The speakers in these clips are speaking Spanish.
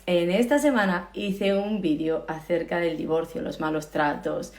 En esta semana hice un vídeo acerca del divorcio, los malos tratos,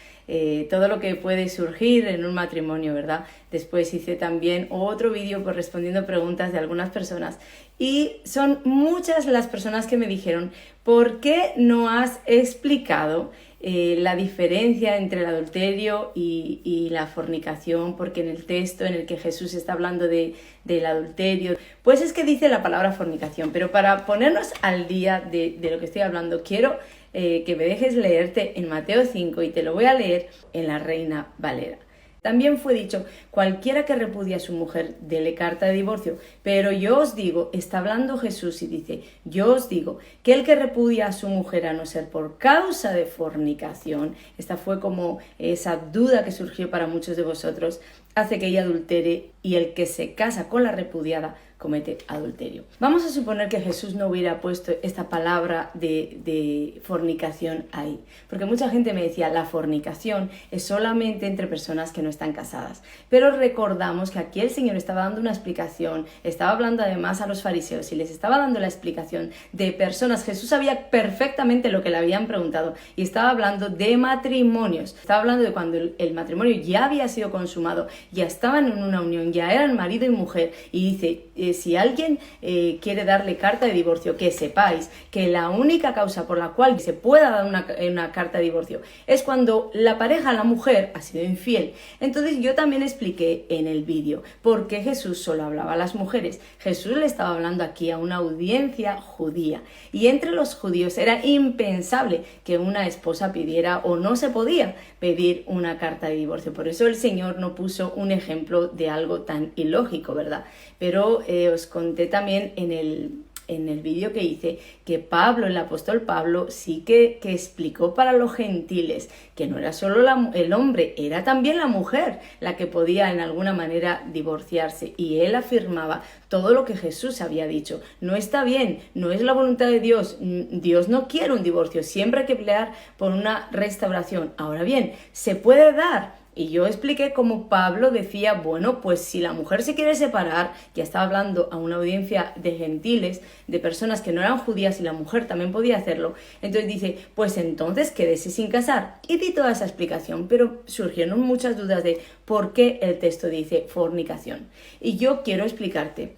todo lo que puede surgir en un matrimonio, ¿verdad? Después hice también otro vídeo pues, respondiendo preguntas de algunas personas y son muchas las personas que me dijeron ¿por qué no has explicado la diferencia entre el adulterio y la fornicación? Porque en el texto en el que Jesús está hablando del adulterio, pues es que dice la palabra fornicación, pero para ponernos al día de lo que estoy hablando, quiero que me dejes leerte en Mateo 5 y te lo voy a leer en la Reina Valera. También fue dicho, cualquiera que repudia a su mujer, dele carta de divorcio. Pero yo os digo, está hablando Jesús y dice, yo os digo, que el que repudia a su mujer a no ser por causa de fornicación, esta fue como esa duda que surgió para muchos de vosotros, hace que ella adultere, y el que se casa con la repudiada comete adulterio. Vamos a suponer que Jesús no hubiera puesto esta palabra de fornicación ahí, porque mucha gente me decía, la fornicación es solamente entre personas que no están casadas, pero recordamos que aquí el Señor estaba dando una explicación, estaba hablando además a los fariseos y les estaba dando la explicación de personas. Jesús sabía perfectamente lo que le habían preguntado y estaba hablando de matrimonios, estaba hablando de cuando el matrimonio ya había sido consumado, ya estaban en una unión, ya eran marido y mujer, y dice, si alguien quiere darle carta de divorcio, que sepáis que la única causa por la cual se pueda dar una carta de divorcio es cuando la pareja, la mujer, ha sido infiel. Entonces yo también expliqué en el vídeo por qué Jesús solo hablaba a las mujeres. Jesús le estaba hablando aquí a una audiencia judía, y entre los judíos era impensable que una esposa pidiera, o no se podía pedir, una carta de divorcio. Por eso el Señor no puso un ejemplo de algo tan ilógico, ¿verdad? Pero os conté también en el vídeo que hice que Pablo, el apóstol Pablo, sí que explicó para los gentiles que no era solo el hombre, era también la mujer la que podía en alguna manera divorciarse, y él afirmaba todo lo que Jesús había dicho. No está bien, no es la voluntad de Dios, Dios no quiere un divorcio, siempre hay que pelear por una restauración. Ahora bien, se puede dar. Y yo expliqué cómo Pablo decía, bueno, pues si la mujer se quiere separar, ya estaba hablando a una audiencia de gentiles, de personas que no eran judías, y la mujer también podía hacerlo, entonces dice, pues entonces quédese sin casar. Y di toda esa explicación, pero surgieron muchas dudas de por qué el texto dice fornicación. Y yo quiero explicarte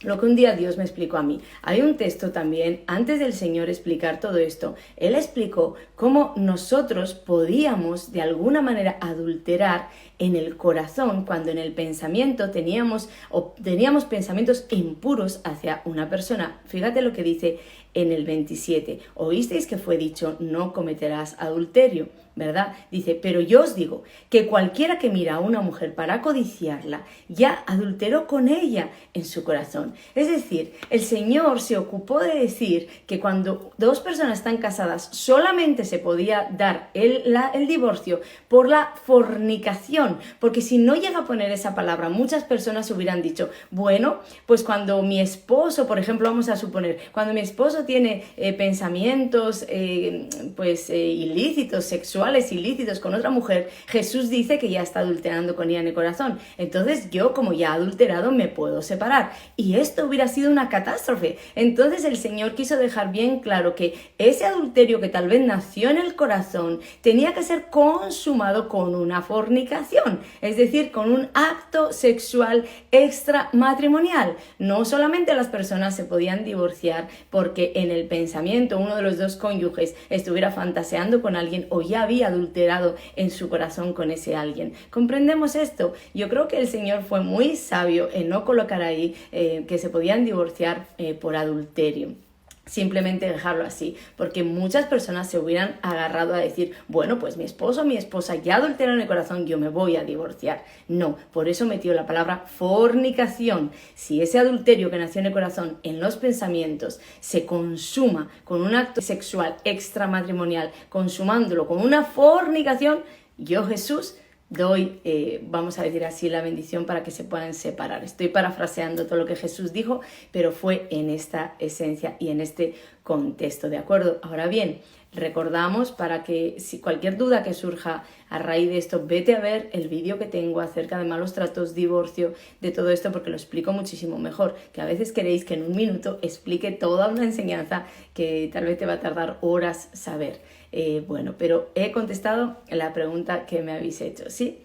lo que un día Dios me explicó a mí. Hay un texto también, antes del Señor explicar todo esto, Él explicó cómo nosotros podíamos de alguna manera adulterar en el corazón cuando en el pensamiento teníamos pensamientos impuros hacia una persona. Fíjate lo que dice en el 27. Oísteis que fue dicho, no cometerás adulterio, ¿verdad? Dice, pero yo os digo que cualquiera que mira a una mujer para codiciarla, ya adulteró con ella en su corazón. Es decir, el Señor se ocupó de decir que cuando dos personas están casadas solamente se podía dar el divorcio por la fornicación, porque si no llega a poner esa palabra, muchas personas hubieran dicho, bueno, pues cuando mi esposo, por ejemplo, vamos a suponer, cuando mi esposo tiene pensamientos ilícitos, sexuales ilícitos con otra mujer, Jesús dice que ya está adulterando con ella en el corazón. Entonces yo, como ya he adulterado, me puedo separar. Y esto hubiera sido una catástrofe. Entonces el Señor quiso dejar bien claro que ese adulterio que tal vez nació en el corazón tenía que ser consumado con una fornicación, es decir, con un acto sexual extramatrimonial. No solamente las personas se podían divorciar porque en el pensamiento uno de los dos cónyuges estuviera fantaseando con alguien o ya había adulterado en su corazón con ese alguien. ¿Comprendemos esto? Yo creo que el Señor fue muy sabio en no colocar ahí que se podían divorciar por adulterio. Simplemente dejarlo así, porque muchas personas se hubieran agarrado a decir, bueno, pues mi esposo o mi esposa ya adulteraron el corazón, yo me voy a divorciar. No, por eso metió la palabra fornicación. Si ese adulterio que nació en el corazón, en los pensamientos, se consuma con un acto sexual extramatrimonial, consumándolo con una fornicación, yo, Jesús, doy, vamos a decir así, la bendición para que se puedan separar. Estoy parafraseando todo lo que Jesús dijo, pero fue en esta esencia y en este contesto, ¿de acuerdo? Ahora bien, recordamos para que si cualquier duda que surja a raíz de esto, vete a ver el vídeo que tengo acerca de malos tratos, divorcio, de todo esto, porque lo explico muchísimo mejor, que a veces queréis que en un minuto explique toda una enseñanza que tal vez te va a tardar horas saber. Bueno, pero he contestado la pregunta que me habéis hecho, ¿sí?